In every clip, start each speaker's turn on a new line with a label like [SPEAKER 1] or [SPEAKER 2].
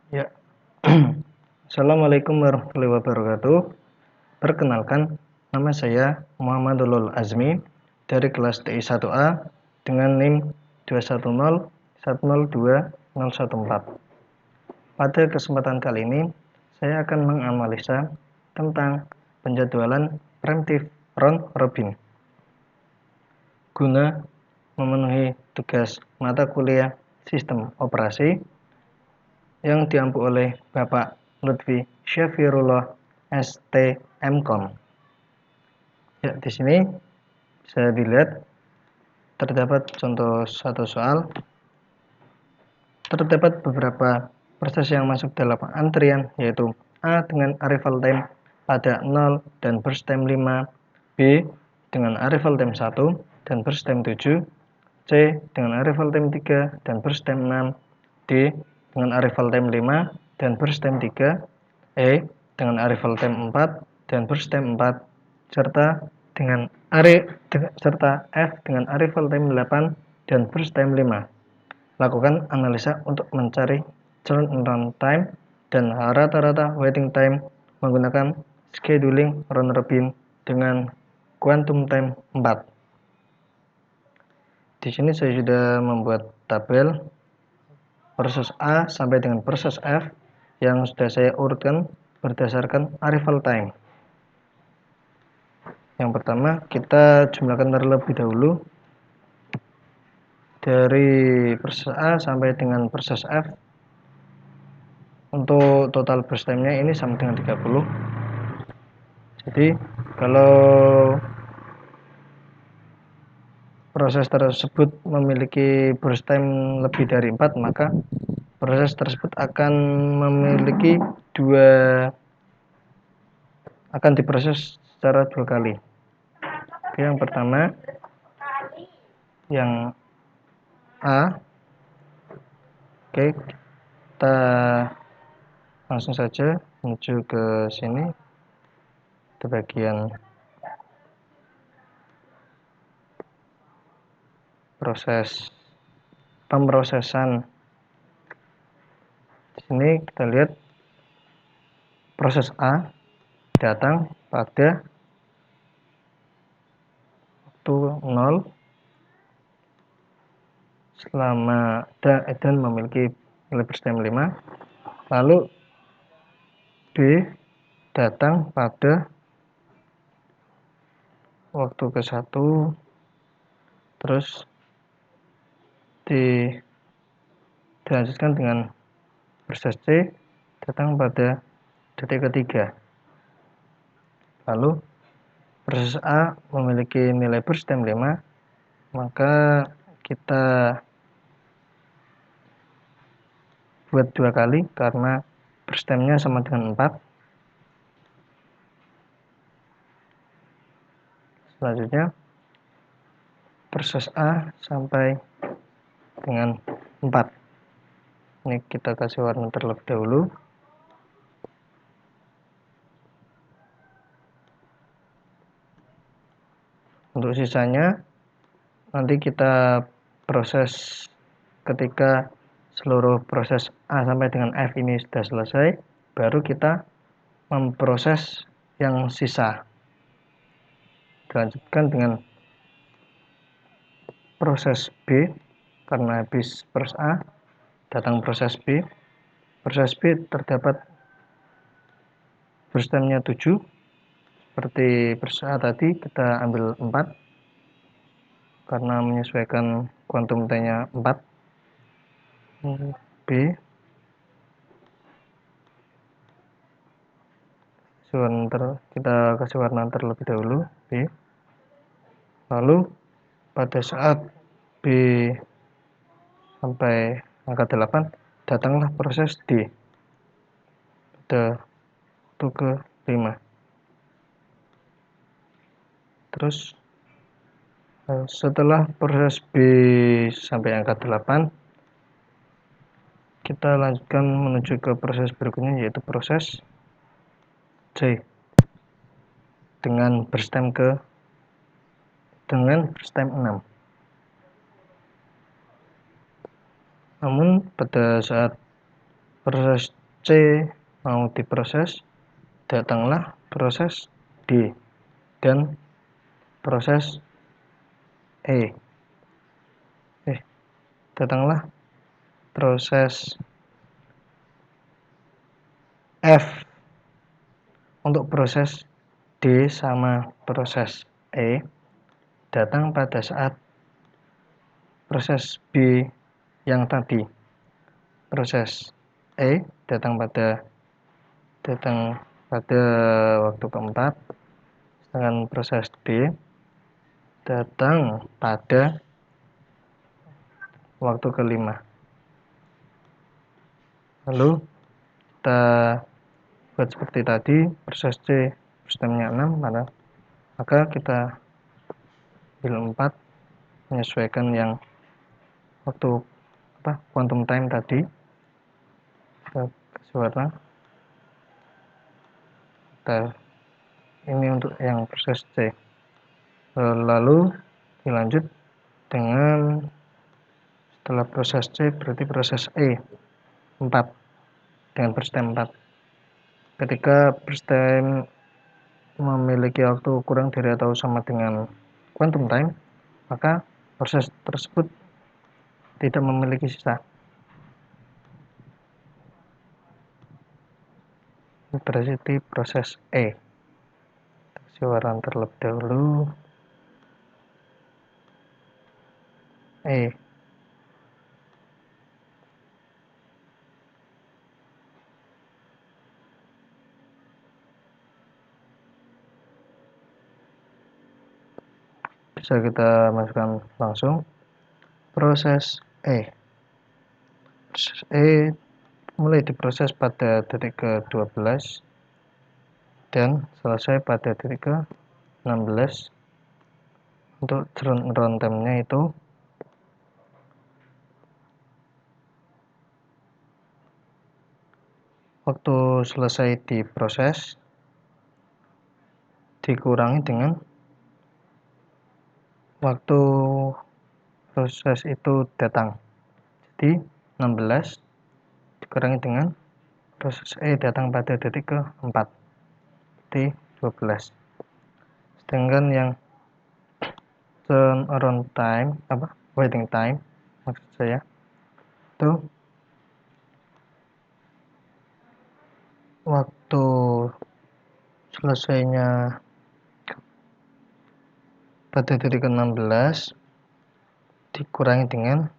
[SPEAKER 1] Ya, Assalamualaikum warahmatullahi wabarakatuh. Perkenalkan, nama saya Muhammadul Azmi dari kelas TI 1A dengan NIM 210102014. Pada kesempatan kali ini, saya akan menganalisa tentang penjadwalan preemptif round robin guna memenuhi tugas mata kuliah sistem operasi yang diampu oleh Bapak Lutfi Syafirullah ST MKOM. Ya, di sini bisa dilihat terdapat contoh satu soal. Terdapat beberapa proses yang masuk dalam antrian, yaitu A dengan arrival time pada 0 dan burst time 5, B dengan arrival time 1 dan burst time 7, C dengan arrival time 3 dan burst time 6, D dengan arrival time 5 dan burst time 3, E dengan arrival time 4 dan burst time 4, serta F dengan arrival time 8 dan burst time 5. Lakukan analisa untuk mencari turnaround time dan rata-rata waiting time menggunakan scheduling round robin dengan quantum time 4. Di sini saya sudah membuat tabel proses A sampai dengan proses F yang sudah saya urutkan berdasarkan arrival time. Yang pertama, kita jumlahkan terlebih dahulu dari proses A sampai dengan proses F. Untuk total burst time-nya ini sama dengan 30. Jadi kalau proses tersebut memiliki burst time lebih dari 4, maka proses tersebut akan memiliki akan diproses secara 2 kali. Oke, yang pertama yang A. Oke, kita langsung saja menuju ke sini, ke bagian proses pemrosesan. Di sini kita lihat proses A datang pada waktu 0 selama dan memiliki nilai burst time 5. Lalu B datang pada waktu ke-1, terus dilanjutkan dengan proses C datang pada detik ke-3. Lalu proses A memiliki nilai burst time 5, maka kita buat 2 kali karena burst time-nya sama dengan 4. Selanjutnya proses A sampai dengan 4. Ini kita kasih warna terlebih dahulu. Untuk sisanya nanti kita proses ketika seluruh proses A sampai dengan F ini sudah selesai, baru kita memproses yang sisa. Dilanjutkan dengan proses B, karena habis proses A datang proses B. Proses B terdapat burst time-nya 7. Seperti proses A tadi kita ambil 4 karena menyesuaikan quantum time-nya 4. B kita kasih warna terlebih dahulu B. Lalu pada saat B sampai angka 8 datanglah proses D pada waktu ke-5. Terus setelah proses B sampai angka 8, kita lanjutkan menuju ke proses berikutnya, yaitu proses C dengan burst time 6. Namun pada saat proses C mau diproses, datanglah proses D dan proses E. Datanglah proses F. Untuk proses D sama proses E datang pada saat proses B yang tadi. Proses E datang pada waktu keempat, sedangkan proses D datang pada waktu kelima. Lalu kita buat seperti tadi, proses C sistemnya 6, maka kita ambil 4, menyesuaikan yang waktu quantum time tadi. Kita kasih warna. Ini untuk yang proses C. Lalu dilanjut dengan setelah proses C berarti proses E 4 dengan first time 4. Ketika first time memiliki waktu kurang dari atau sama dengan quantum time, maka proses tersebut tidak memiliki sisa. Ini berarti proses E. Kasih warna terlebih dahulu. E. Bisa kita masukkan langsung proses E. Proses E mulai diproses pada detik ke-12 dan selesai pada detik ke-16. Untuk runtime-nya itu waktu selesai diproses dikurangi dengan waktu proses itu datang. Jadi 16 dikurangi dengan proses E datang pada detik ke-4. Jadi 12. Sedangkan yang turnaround time, waiting time maksud saya, itu waktu selesainya pada detik ke-16 dikurangi dengan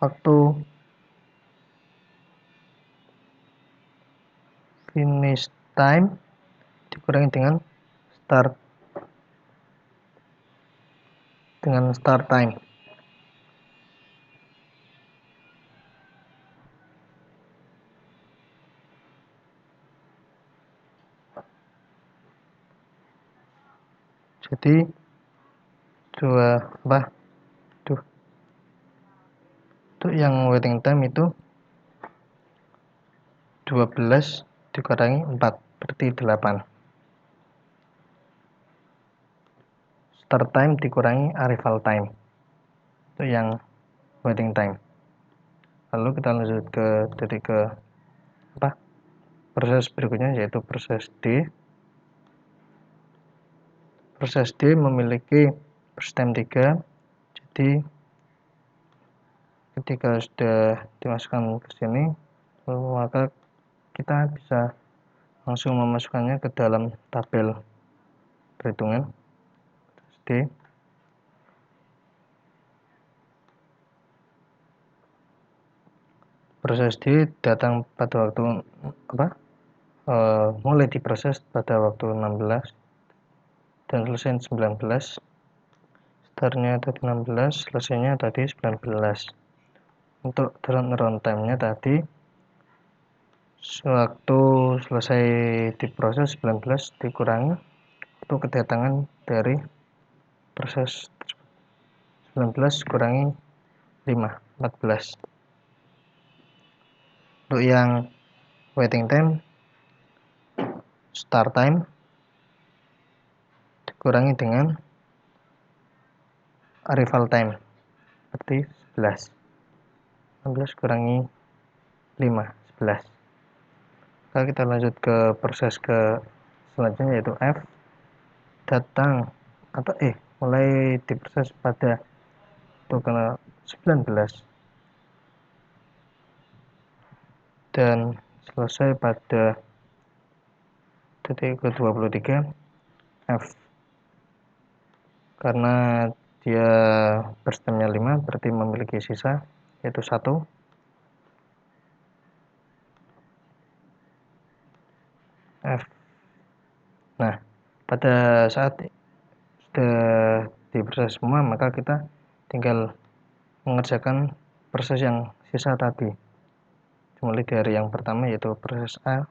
[SPEAKER 1] waktu finish time dikurangi dengan start time. Jadi untuk yang waiting time itu 12 dikurangi 4 berarti 8. Start time dikurangi arrival time. Itu yang waiting time. Lalu kita lanjut ke detik proses berikutnya, yaitu proses D. Proses D memiliki first time 3. Jadi ketika sudah dimasukkan ke sini, maka kita bisa langsung memasukkannya ke dalam tabel perhitungan D. Proses D datang pada waktu mulai diproses pada waktu 16 dan selesai 19. Startnya tadi 16, selesainya tadi 19. Untuk turnaround time-nya tadi sewaktu selesai diproses 19 dikurangi waktu kedatangan dari proses 19 kurangi 5, 14. Untuk yang waiting time, start time dikurangi dengan arrival time berarti 11. 16 kurangi 5, 11. Maka kita lanjut ke proses ke selanjutnya, yaitu F datang atau mulai diproses pada tanggal 19 dan selesai pada detik ke-23 F. Karena dia berstemnya 5, berarti memiliki sisa yaitu 1. F. Nah, pada saat sudah diproses semua, maka kita tinggal mengerjakan proses yang sisa tadi. Mulai dari yang pertama, yaitu proses A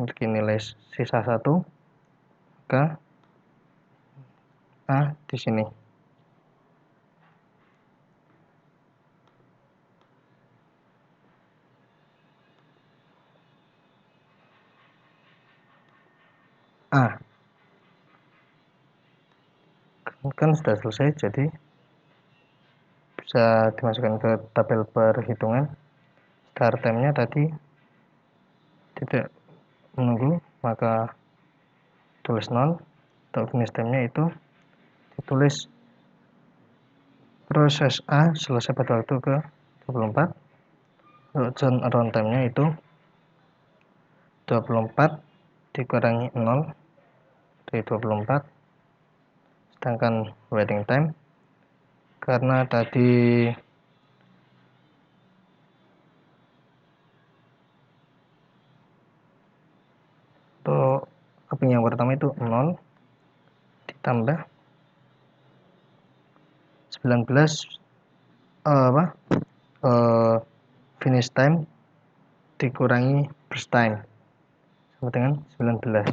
[SPEAKER 1] memiliki nilai sisa 1, maka A di sini. A kan sudah selesai, jadi bisa dimasukkan ke tabel perhitungan. Start time-nya tadi tidak menunggu, maka tulis 0. Untuk finish time-nya itu ditulis proses A selesai pada waktu ke 24. Untuk turn around time-nya itu 24 dikurangi 0 dari 24, sedangkan waiting time karena tadi untuk keping yang pertama itu 0 ditambah 19 finish time dikurangi burst time sama dengan 19.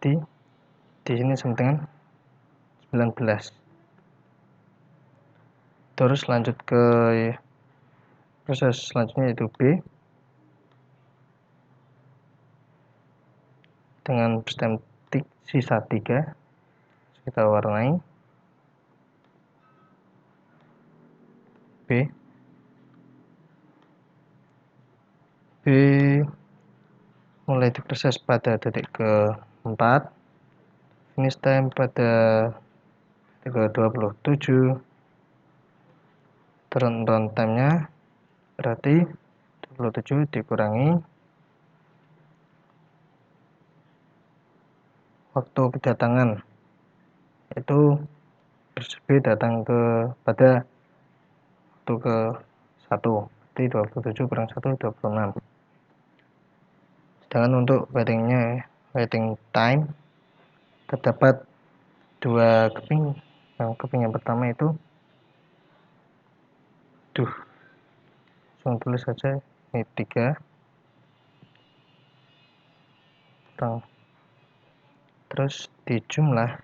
[SPEAKER 1] Jadi di sini sama dengan 19. Terus lanjut ke proses selanjutnya, yaitu B dengan burst time sisa 3. Kita warnai B mulai diproses pada detik ke-4, finish time pada detik ke-27, turnaround time-nya berarti 27 dikurangi waktu kedatangan, yaitu B datang pada waktu ke-1, berarti 27 kurang 1, 26. Sedangkan untuk waiting time terdapat 2 keping. Yang keping yang pertama itu langsung tulis saja, ini 3 terus dijumlah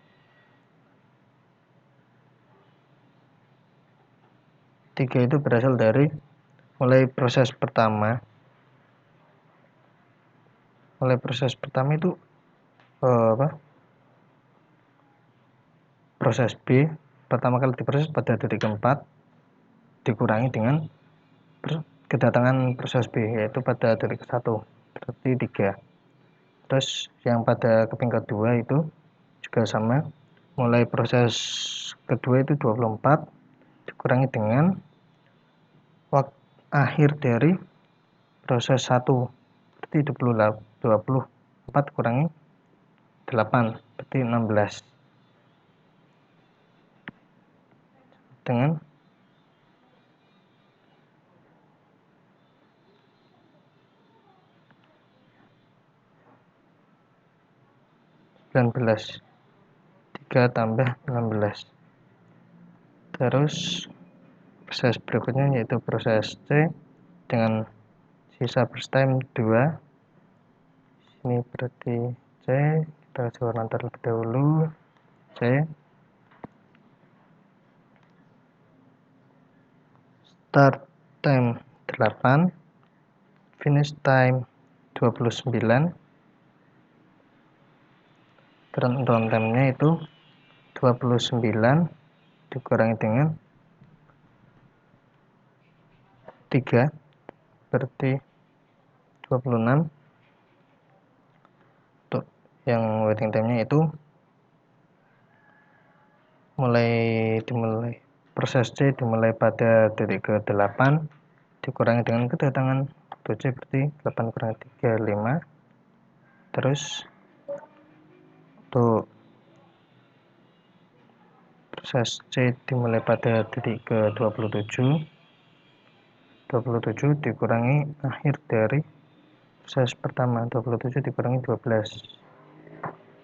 [SPEAKER 1] 3 itu berasal dari mulai proses pertama itu proses B pertama kali diproses pada detik ke-4 dikurangi dengan kedatangan proses B, yaitu pada detik ke-1, berarti 3. Terus yang pada keping kedua itu juga sama, mulai proses kedua itu 24 dikurangi dengan waktu akhir dari proses 1, berarti 24 kurangi 8, berarti 16 dengan 19. 3 tambah 16. Terus proses berikutnya yaitu proses C dengan sisa burst time 2. Ini berarti C, kita kasih warna terlebih dahulu C. Start time 8, finish time 29, turnaround time-nya itu 29 dikurangi dengan 3, berarti 26. Untuk yang waiting time-nya itu dimulai proses C dimulai pada detik ke-8 dikurangi dengan kedatangan. Untuk C berarti 8 kurangi 3, 5. Terus untuk proses C dimulai pada detik ke-27 dikurangi akhir dari proses pertama. 27 dikurangi 12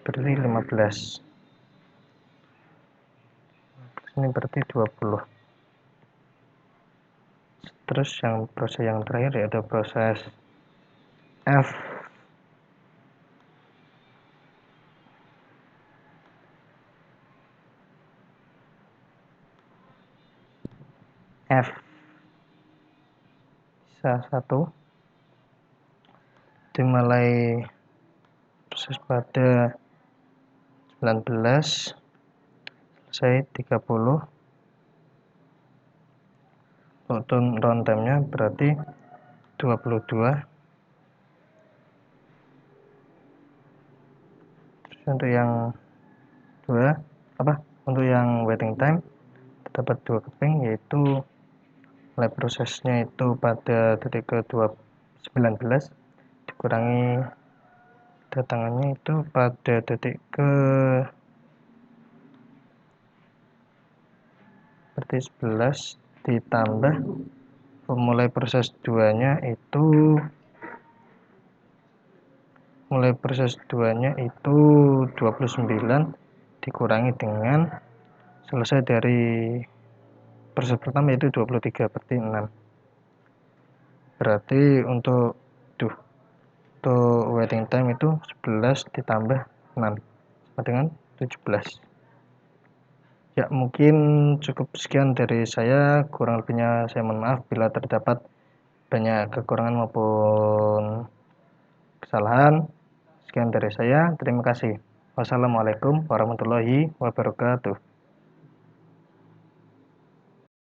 [SPEAKER 1] berarti 15. Ini berarti 20. Terus yang proses yang terakhir yaitu proses F. Sisa 1 dimulai proses pada 19 selesai 30. Untuk runtime nya berarti 22. Terus untuk yang untuk yang waiting time terdapat 2 keping, yaitu mulai prosesnya itu pada detik ke-19 dikurangi datangannya itu pada detik ke berarti 11 ditambah mulai proses 2 nya itu 29 dikurangi dengan selesai dari proses pertama yaitu 23 berarti 6. Berarti untuk waiting time itu 11 ditambah 6 sama dengan 17. Ya, mungkin cukup sekian dari saya. Kurang lebihnya saya mohon maaf bila terdapat banyak kekurangan maupun kesalahan. Sekian dari saya. Terima kasih. Wassalamualaikum warahmatullahi wabarakatuh.